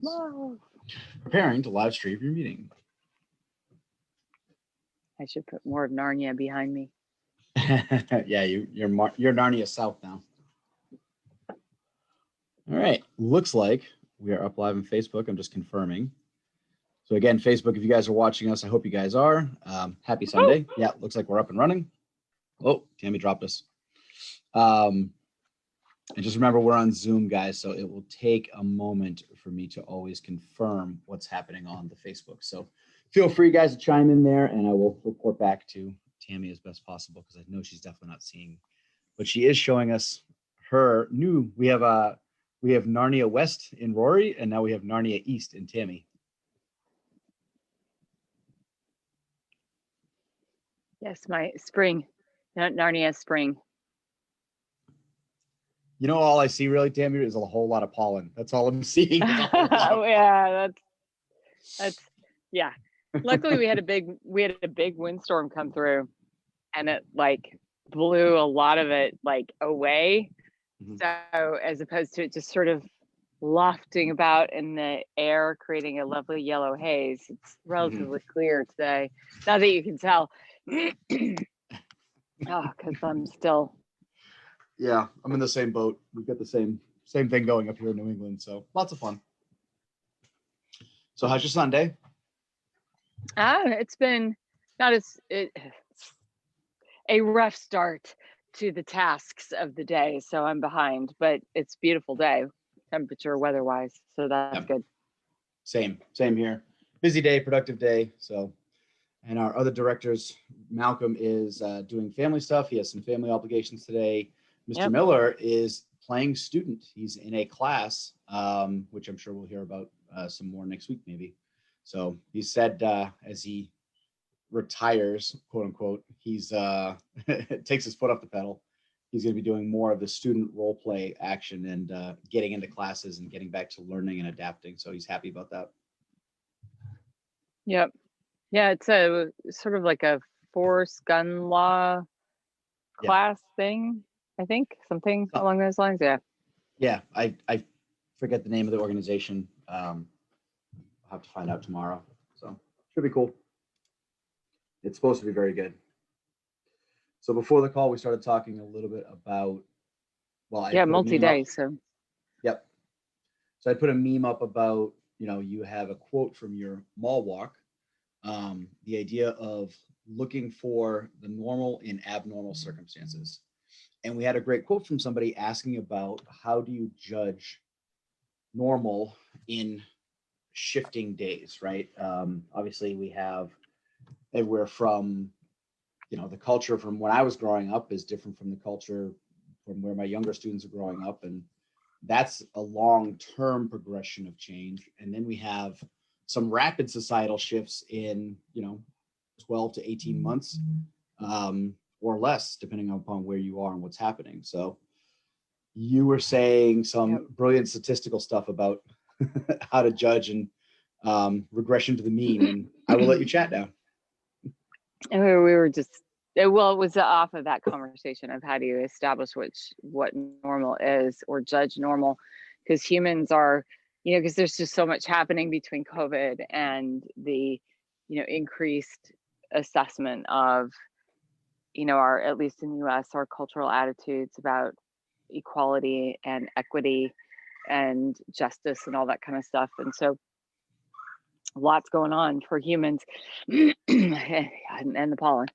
Whoa. Preparing to live stream your meeting. I should put more of Narnia behind me. Yeah, you're Narnia South now. All right, looks like we are up live on Facebook. I'm just confirming. So again, Facebook, if you guys are watching us, I hope you guys are. Happy Sunday. Yeah, looks like we're up and running. Oh, Tammy dropped us. And just remember, we're on Zoom, guys, so it will take a moment for me to always confirm what's happening on the Facebook. So feel free, guys, to chime in there, and I will report back to Tammy as best possible, because I know she's definitely not seeing. But she is showing us her new. We have Narnia West in Rory, and now we have Narnia East in Tammy. Yes, my spring, Narnia spring. You know, all I see really, Tammy, is a whole lot of pollen. That's all I'm seeing. Yeah, that's yeah. Luckily, we had a big windstorm come through, and it like blew a lot of it like away. Mm-hmm. So as opposed to it just sort of lofting about in the air, creating a lovely yellow haze, it's relatively clear today. Not that you can tell. Oh, because I'm still. Yeah, I'm in the same boat. We've got the same thing going up here in New England, so lots of fun. So how's your Sunday? It's been a rough start to the tasks of the day, so I'm behind, but it's a beautiful day, temperature, weather-wise, so that's good. Same here. Busy day, productive day. So, and our other directors, Malcolm is doing family stuff. He has some family obligations today. Mr. Miller is playing student. He's in a class, which I'm sure we'll hear about some more next week, maybe. So he said as he retires, quote unquote, he's takes his foot off the pedal. He's going to be doing more of the student role play action and getting into classes and getting back to learning and adapting. So he's happy about that. Yep. Yeah, it's a sort of like a force gun law class thing. I think something along those lines. Yeah, I forget the name of the organization. I'll have to find out tomorrow. So should be cool. It's supposed to be very good. So before the call, we started talking a little bit about multi-day. So yep. So I put a meme up about, you have a quote from your mall walk, the idea of looking for the normal in abnormal circumstances. And we had a great quote from somebody asking about how do you judge normal in shifting days, right? Obviously, we have everywhere from, the culture from when I was growing up is different from the culture from where my younger students are growing up. And that's a long-term progression of change. And then we have some rapid societal shifts in, 12 to 18 months. Or less, depending upon where you are and what's happening. So you were saying some brilliant statistical stuff about how to judge and regression to the mean, and I will let you chat now. And we were just, it was off of that conversation of how do you establish what normal is or judge normal, because humans are, because there's just so much happening between COVID and the, increased assessment of, our, at least in the US, our cultural attitudes about equality and equity and justice and all that kind of stuff. And so lots going on for humans and the pollen.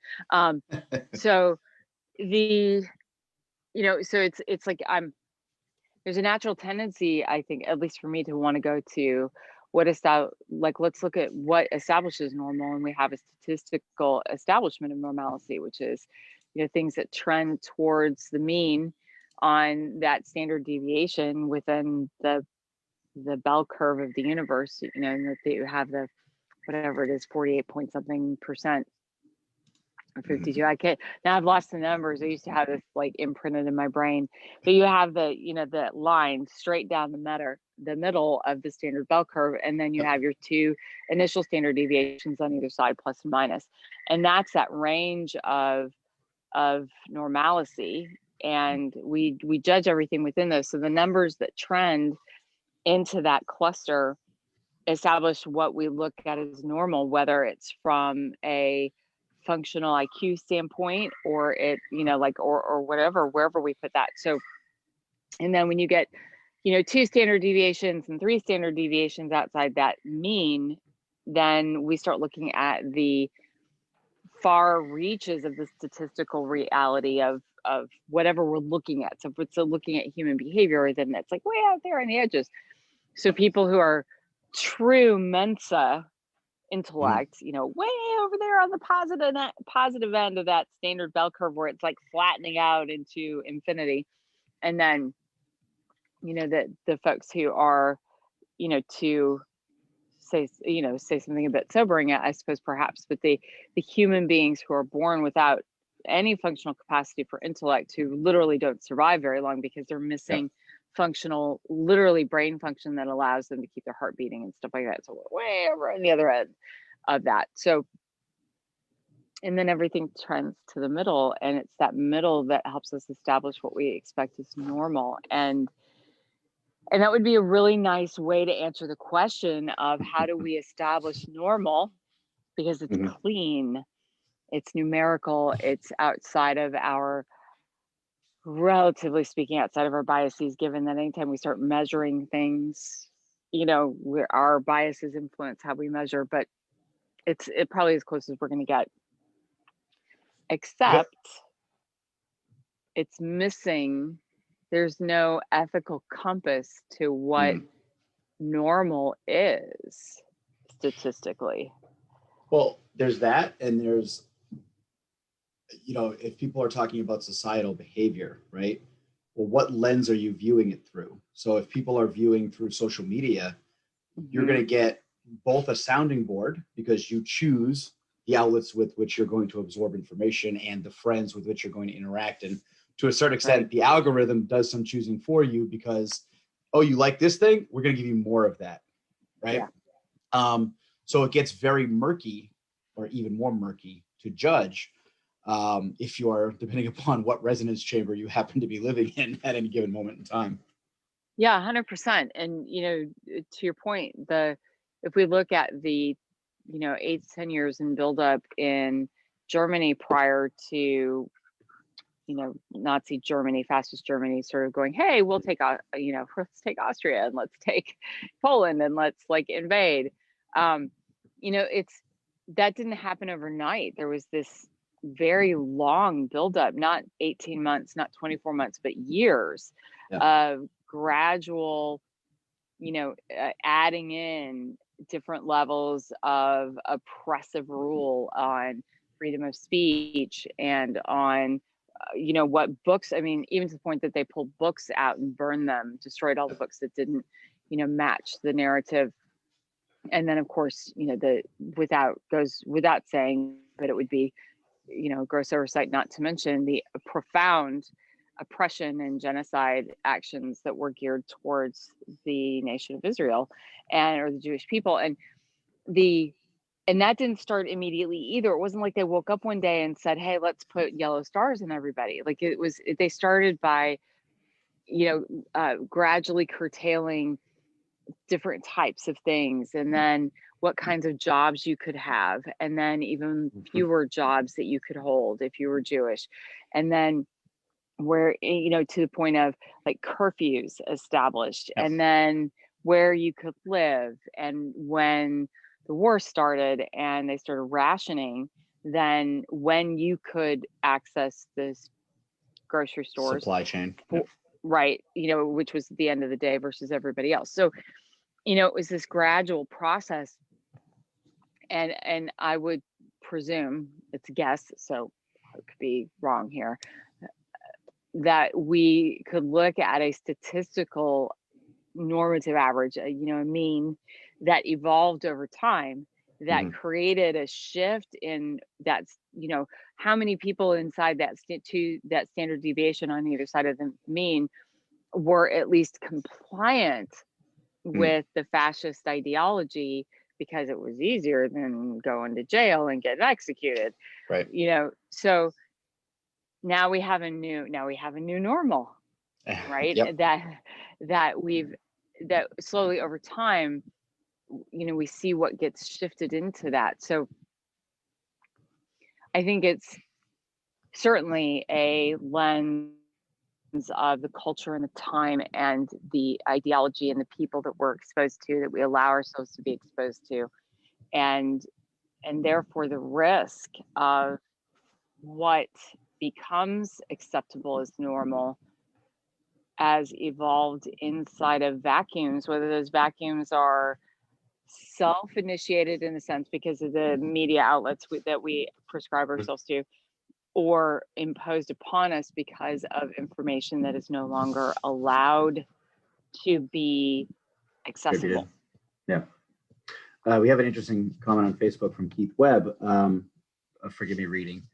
So the, so it's like there's a natural tendency, I think, at least for me, to want to go to let's look at what establishes normal, and we have a statistical establishment of normalcy, which is, things that trend towards the mean on that standard deviation within the bell curve of the universe. And that you have the whatever it is, 48 point something percent. Or 52. I can't now. I've lost the numbers. I used to have this like imprinted in my brain. But you have the the line straight down the middle of the standard bell curve, and then you have your two initial standard deviations on either side, plus and minus, and that's that range of normalcy. And we judge everything within those. So the numbers that trend into that cluster establish what we look at as normal, whether it's from a functional IQ standpoint or it, like, or whatever, wherever we put that. So, and then when you get, 2 standard deviations and 3 standard deviations outside that mean, then we start looking at the far reaches of the statistical reality of whatever we're looking at. So if it's looking at human behavior, then it's like way out there on the edges. So people who are true Mensa intellect, way over there on the positive end of that standard bell curve where it's like flattening out into infinity. And then, the folks who are, to say something a bit sobering, I suppose, perhaps, but the human beings who are born without any functional capacity for intellect, who literally don't survive very long because they're missing functional, literally brain function that allows them to keep their heart beating and stuff like that. So we're way over on the other end of that. So, and then everything trends to the middle, and it's that middle that helps us establish what we expect is normal. And that would be a really nice way to answer the question of how do we establish normal, because it's clean, it's numerical, it's outside of our, relatively speaking, outside of our biases, given that anytime we start measuring things, our biases influence how we measure, but it probably as close as we're going to get, except it's missing. There's no ethical compass to what normal is statistically. Well, there's that, and there's, if people are talking about societal behavior, right? Well, what lens are you viewing it through? So if people are viewing through social media, you're going to get both a sounding board, because you choose the outlets with which you're going to absorb information and the friends with which you're going to interact. And to a certain extent, the algorithm does some choosing for you, because, oh, you like this thing? We're going to give you more of that, right? Yeah. So it gets very murky, or even more murky to judge, if you are, depending upon what resonance chamber you happen to be living in at any given moment in time. Yeah, 100%. And, to your point, if we look at the, 8 to 10 years in buildup in Germany prior to, Nazi Germany, fascist Germany, sort of going, hey, we'll take, let's take Austria and let's take Poland and let's invade. That didn't happen overnight. There was this very long buildup, not 18 months, not 24 months, but years of gradual, adding in different levels of oppressive rule on freedom of speech and on, what books, even to the point that they pulled books out and burned them, destroyed all the books that didn't, match the narrative. And then, of course, goes without saying, but it would be, gross oversight not to mention the profound oppression and genocide actions that were geared towards the nation of Israel or the Jewish people. And that didn't start immediately either. It wasn't like they woke up one day and said, hey, let's put yellow stars in everybody. They started by, gradually curtailing different types of things, and then what kinds of jobs you could have, and then even fewer jobs that you could hold if you were Jewish. And then where, to the point of curfews established, and then where you could live. And when the war started and they started rationing, then when you could access this grocery stores, supply chain, right, which was the end of the day versus everybody else. So, it was this gradual process. And I would presume, it's a guess, so I could be wrong here, that we could look at a statistical normative average, a mean that evolved over time, that created a shift in that, how many people inside that standard deviation on either side of the mean were at least compliant with the fascist ideology, because it was easier than going to jail and getting executed. Right. So now we have a new normal, right? That slowly over time we see what gets shifted into that. So I think it's certainly a lens of the culture and the time and the ideology and the people that we're exposed to, that we allow ourselves to be exposed to, and therefore the risk of what becomes acceptable as normal as evolved inside of vacuums, whether those vacuums are self-initiated in a sense because of the media outlets that we prescribe ourselves to, or imposed upon us because of information that is no longer allowed to be accessible. Yeah. We have an interesting comment on Facebook from Keith Webb. Forgive me reading.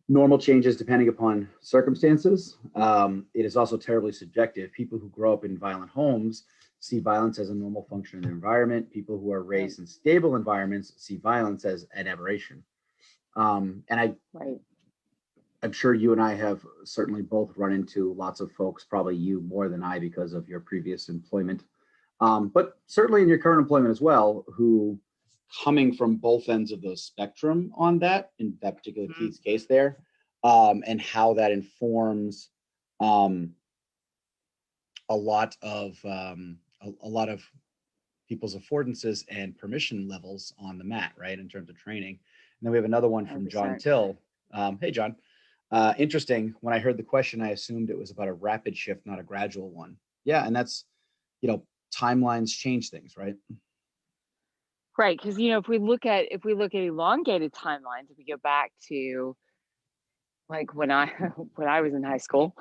Normal changes depending upon circumstances. It is also terribly subjective. People who grow up in violent homes see violence as a normal function in their environment. People who are raised in stable environments see violence as an aberration. I'm sure you and I have certainly both run into lots of folks, probably you more than I because of your previous employment, but certainly in your current employment as well, who coming from both ends of the spectrum on that, in that particular Keith's case there, and how that informs a lot of people's affordances and permission levels on the mat, right, in terms of training. And then we have another one from 100%. John Till. Hey, John. Interesting. When I heard the question, I assumed it was about a rapid shift, not a gradual one. Yeah, and that's, timelines change things, right? Right, because if we look at elongated timelines, if we go back to like when I was in high school,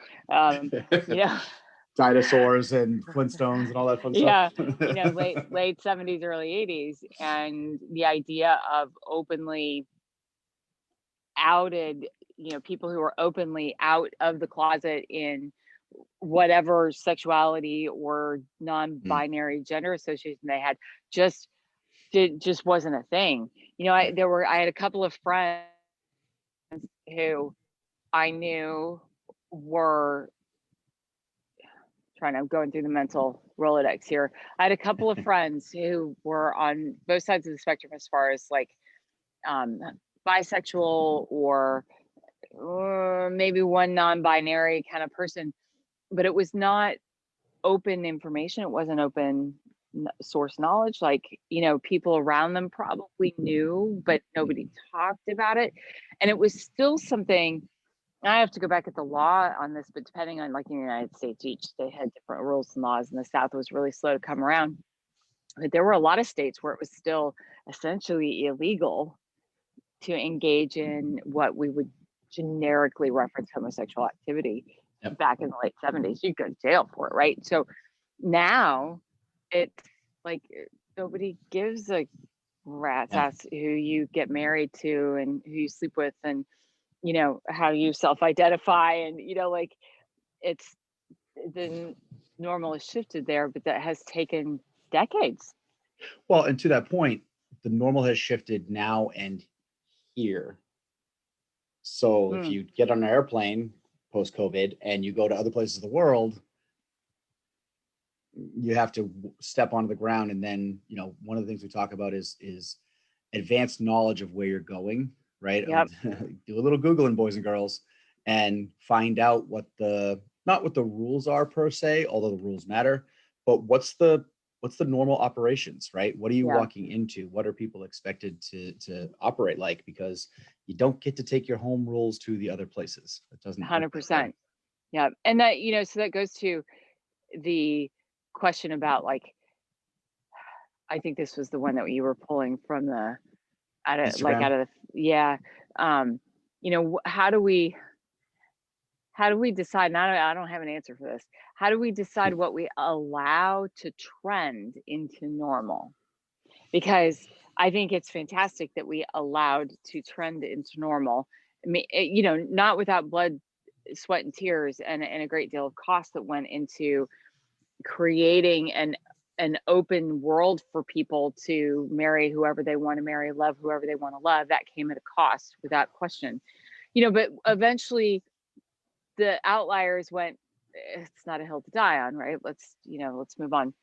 dinosaurs and Flintstones and all that fun stuff. Yeah, late 70s, early 80s, and the idea of openly outed, people who are openly out of the closet in whatever sexuality or non-binary gender association they had, just wasn't a thing. I had a couple of friends who I knew were going through the mental Rolodex here. I had a couple of friends who were on both sides of the spectrum as far as like bisexual or maybe one non-binary kind of person, but it was not open information. It wasn't open source knowledge. Like, people around them probably knew, but nobody talked about it. And it was still something, I have to go back at the law on this, but depending on, like in the United States, each state had different rules and laws, and the South was really slow to come around. But there were a lot of states where it was still essentially illegal to engage in what we would generically reference homosexual activity. Yep. Back in the late 70s, you go to jail for it, right? So now it's like nobody gives a rat's ass who you get married to and who you sleep with and how you self-identify, and like it's the normal has shifted there, but that has taken decades. Well, and to that point, the normal has shifted now and here. So if you get on an airplane post-COVID and you go to other places of the world, you have to step onto the ground, and then one of the things we talk about is advanced knowledge of where you're going, right? Yep. Do a little Googling, boys and girls, and find out not what the rules are per se, although the rules matter, but what's the normal operations, right? What are you walking into? What are people expected to operate like? Because you don't get to take your home rules to the other places. It doesn't. 100%. Yeah, and that so that goes to the question about, like, I think this was the one that you were pulling from out of the how do we decide? And I don't have an answer for this. How do we decide what we allow to trend into normal? Because I think it's fantastic that we allowed to trend into normal. I mean, not without blood, sweat, and tears, and a great deal of cost that went into creating an open world for people to marry whoever they want to marry, love whoever they want to love. That came at a cost, without question. But eventually the outliers went, it's not a hill to die on, right? Let's move on.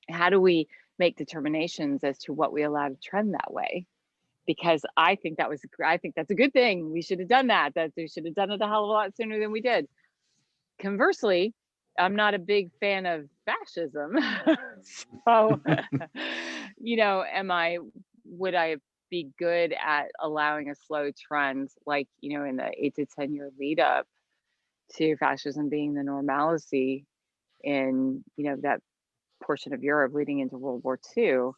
How do we make determinations as to what we allow to trend that way, because I think that's a good thing. We should have done that. That we should have done it a hell of a lot sooner than we did. Conversely, I'm not a big fan of fascism. So, would I be good at allowing a slow trend, like, in the 8 to 10 year lead up to fascism being the normalcy in, that portion of Europe leading into World War II,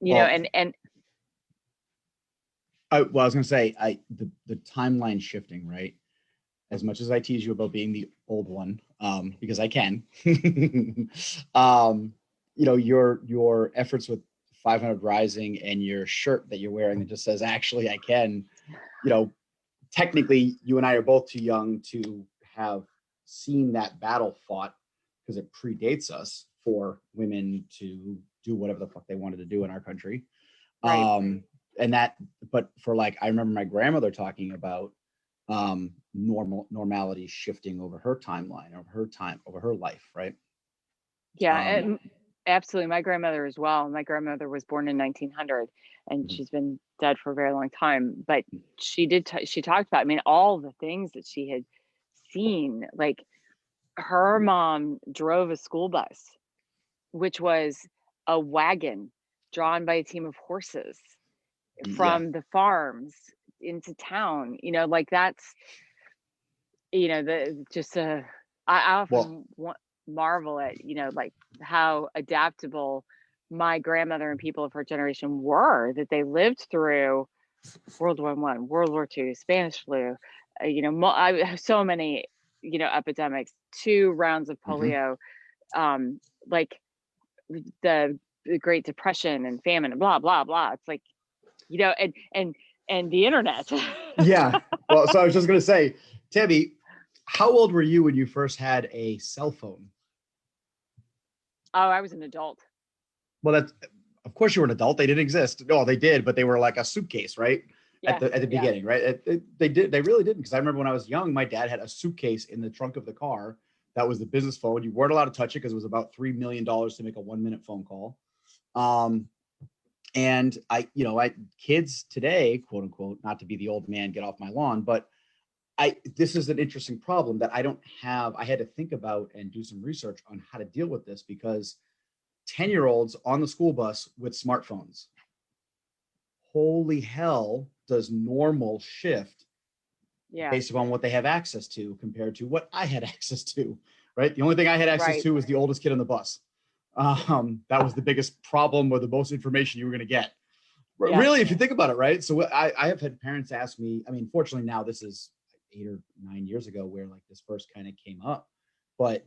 Well, and I was going to say, the timeline shifting, right? As much as I tease you about being the old one, because I can, your efforts with 500 Rising and your shirt that you're wearing that just says, actually, I can, technically you and I are both too young to have seen that battle fought, because it predates us, for women to do whatever the fuck they wanted to do in our country. right. But for, like, I remember my grandmother talking about normality shifting over her timeline, over her life, right? Yeah, and absolutely. My grandmother as well. My grandmother was born in 1900, and she's been dead for a very long time. But she talked about, all the things that she had seen. Like, her mom drove a school bus, which was a wagon drawn by a team of horses Yeah. from the farms into town. Like, that's, I often marvel at, like, how adaptable my grandmother and people of her generation were, that they lived through World War I, World War II, Spanish flu, so many, epidemics, 2 rounds of polio, like the Great Depression and famine and blah, blah, blah. It's like, and the internet. Yeah. Well, so I was just going to say, Tammy, how old were you when you first had a cell phone? Oh, I was an adult. Well, of course you were an adult. They didn't exist. No, they did, but they were like a suitcase, right? Yeah, At the beginning, right? They really didn't. Because I remember when I was young, my dad had a suitcase in the trunk of the car. That was the business phone. You weren't allowed to touch it because it was about $3 million to make a 1-minute phone call. And kids today, quote unquote, not to be the old man, get off my lawn, but this is an interesting problem that I don't have. I had to think about and do some research on how to deal with this, because 10-year-olds on the school bus with smartphones. Holy hell, does normal shift based upon what they have access to compared to what I had access to, right? The only thing I had access to was the oldest kid on the bus. That was the biggest problem, or the most information you were going to get. Yeah. Really, if you think about it, right? So I have had parents ask me, fortunately now this is 8 or 9 years ago where, like, this first kind of came up, but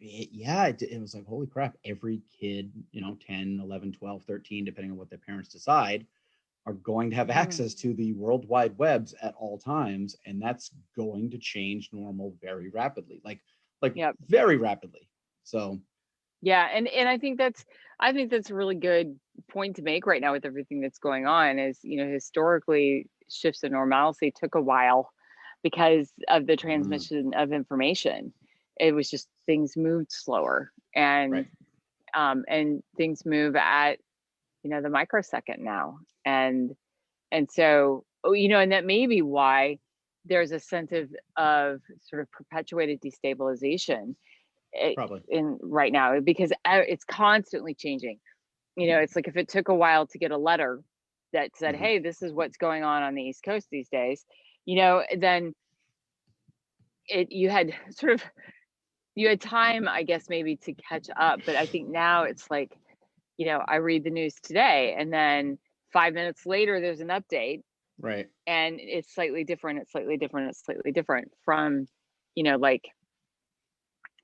it was like, holy crap, every kid, 10, 11, 12, 13, depending on what their parents decide, are going to have access to the World Wide Webs at all times. And that's going to change normal very rapidly, like very rapidly. So. Yeah. And I think that's a really good point to make right now with everything that's going on is, historically shifts of normalcy took a while because of the transmission of information. It was just, things moved slower, and things move at, the microsecond now. And so, and that may be why there's a sense of sort of perpetuated destabilization in right now, because it's constantly changing. It's like, if it took a while to get a letter that said, hey, this is what's going on the East Coast these days, then you had time, I guess, maybe to catch up. But I think now it's like, I read the news today, and then 5 minutes later there's an update, right? And it's slightly different. It's slightly different from, like,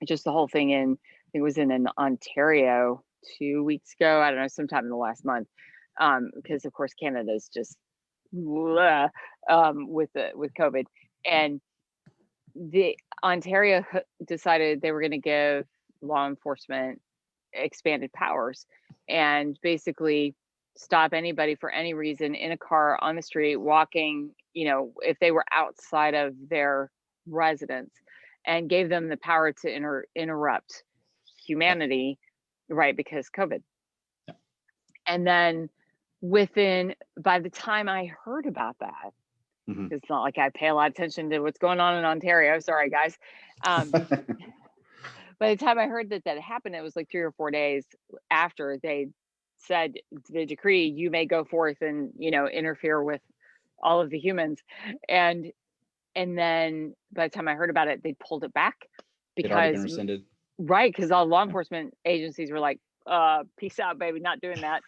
just the whole thing it was in Ontario 2 weeks ago. I don't know, sometime in the last month, because of course Canada's just with COVID, and the Ontario decided they were going to give law enforcement expanded powers, and basically stop anybody for any reason in a car, on the street, walking, if they were outside of their residence, and gave them the power to interrupt humanity right? Because COVID. Yeah. And then by the time I heard about that, it's not like I pay a lot of attention to what's going on in Ontario. Sorry, guys. By the time I heard that happened, it was like 3 or 4 days after they said the decree, you may go forth and, interfere with all of the humans. And then by the time I heard about it, they pulled it back It'd already been because, rescinded. right, because all law enforcement agencies were like, peace out, baby, not doing that.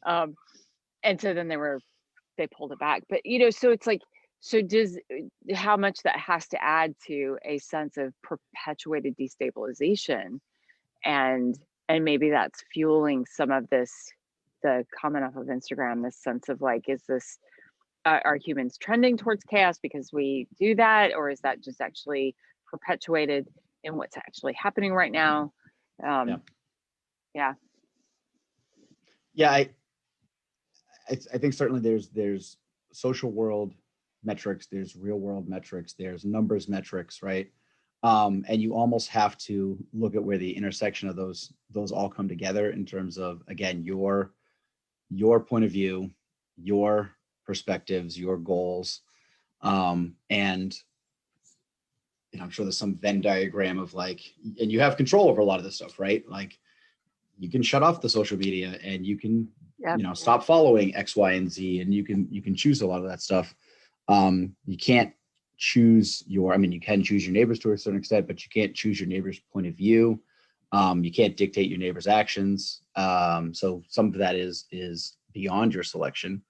And so then they pulled it back. But, so it's like, so how much that has to add to a sense of perpetuated destabilization, and maybe that's fueling some of this, the comment off of Instagram, this sense of like, is this, are humans trending towards chaos because we do that, or is that just actually perpetuated in what's actually happening right now? Yeah. I think certainly there's social world metrics, there's real world metrics, there's numbers metrics, right? And you almost have to look at where the intersection of those all come together in terms of, again, your point of view, your perspectives, your goals, and I'm sure there's some Venn diagram of like, and you have control over a lot of this stuff, right? Like, you can shut off the social media, and you can stop following X, Y, and Z, and you can choose a lot of that stuff. You can't choose you can choose your neighbors to a certain extent, but you can't choose your neighbor's point of view. You can't dictate your neighbor's actions. So some of that is beyond your selection.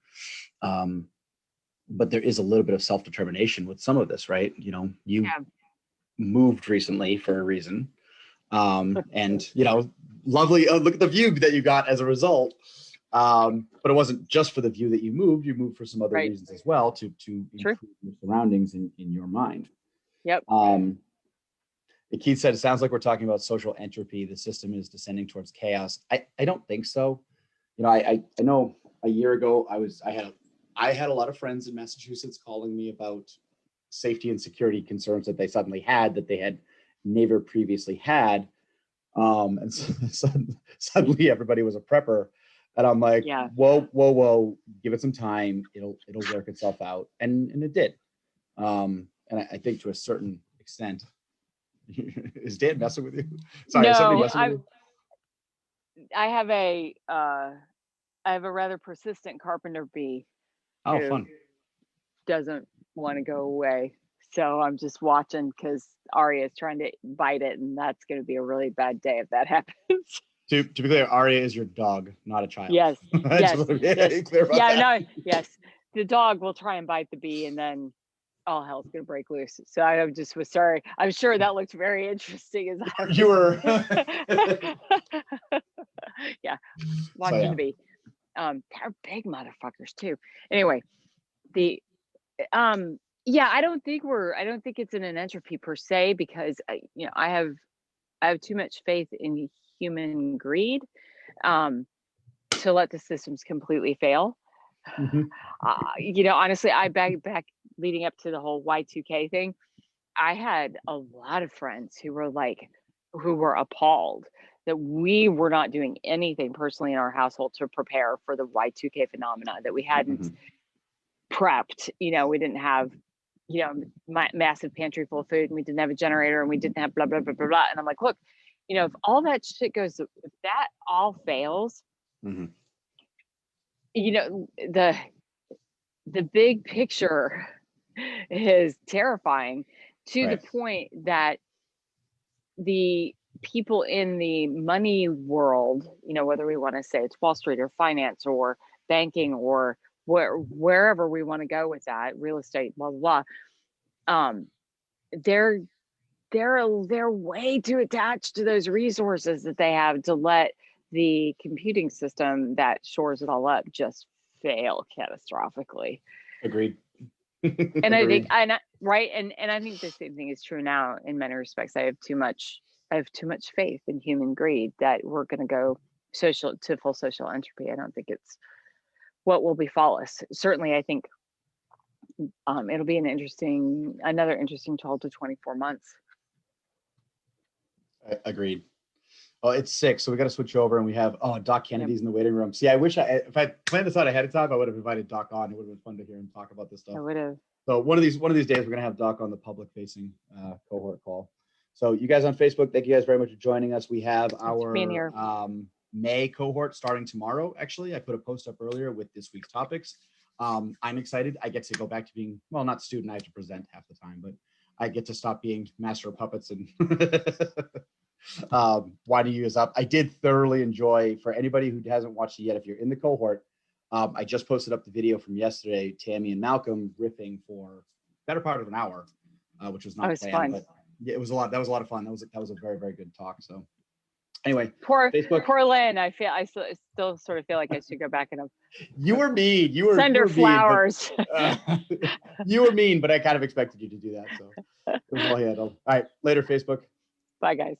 But there is a little bit of self-determination with some of this, right? You moved recently for a reason. And lovely, look at the view that you got as a result. But it wasn't just for the view that you moved for some other reasons as well, to improve your surroundings in your mind. Yep. Keith said, it sounds like we're talking about social entropy. The system is descending towards chaos. I don't think so. I know a year ago I had a lot of friends in Massachusetts calling me about safety and security concerns that they suddenly had that they had never previously had. And so suddenly everybody was a prepper. And I'm like, whoa, give it some time. It'll work itself out. And it did. And I think to a certain extent, is Dan messing with you? Sorry, no, is somebody messing with you? I have a rather persistent carpenter bee. Oh, fun. Doesn't want to go away. So I'm just watching because Arya is trying to bite it, and that's going to be a really bad day if that happens. To be clear, Arya is your dog, not a child. Yes. Yes. Yes. The dog will try and bite the bee, and then all hell's going to break loose. So I just was sorry. I'm sure that looked very interesting. You were. Yeah. Watching the bee. They're big motherfuckers too. Anyway, I don't think it's in an entropy per se, because I have too much faith in human greed to let the systems completely fail. Honestly, I back leading up to the whole Y2K thing, I had a lot of friends who were appalled that we were not doing anything personally in our household to prepare for the Y2K phenomena, that we hadn't prepped. We didn't have massive pantry full of food, and we didn't have a generator, and we didn't have blah blah blah blah blah. And I'm like, look, if all that shit goes, if that all fails, the big picture is terrifying, to the point that the people in the money world, whether we want to say it's Wall Street or finance or banking or wherever we want to go with that, real estate, blah blah blah, they're way too attached to those resources that they have to let the computing system that shores it all up just fail catastrophically. Agreed. And I think, and I think the same thing is true now in many respects. I have too much faith in human greed that we're going to go full social entropy. I don't think it's what will befall us. Certainly, I think it'll be another interesting 12 to 24 months. Agreed. Oh, it's 6, so we got to switch over, and we have Doc Kennedy's in the waiting room. See, I wish if I planned this out ahead of time, I would have invited Doc on. It would have been fun to hear him talk about this stuff. I would have. So one of these days, we're gonna have Doc on the public-facing cohort call. So you guys on Facebook, thank you guys very much for joining us. We have our May cohort starting tomorrow. Actually, I put a post up earlier with this week's topics. I'm excited. I get to go back to being, well, not student. I have to present half the time, but I get to stop being master of puppets and why do you is up. I did thoroughly enjoy, for anybody who hasn't watched it yet, if you're in the cohort, I just posted up the video from yesterday, Tammy and Malcolm riffing for better part of an hour, which was not planned, fun. But yeah, it was a lot. That was a lot of fun. That was a very, very good talk. So anyway, poor Lynn. I still sort of feel like I should go back and you were mean. You were send her flowers. Mean, but, you were mean, but I kind of expected you to do that. So it was all handled. All right, later, Facebook. Bye, guys.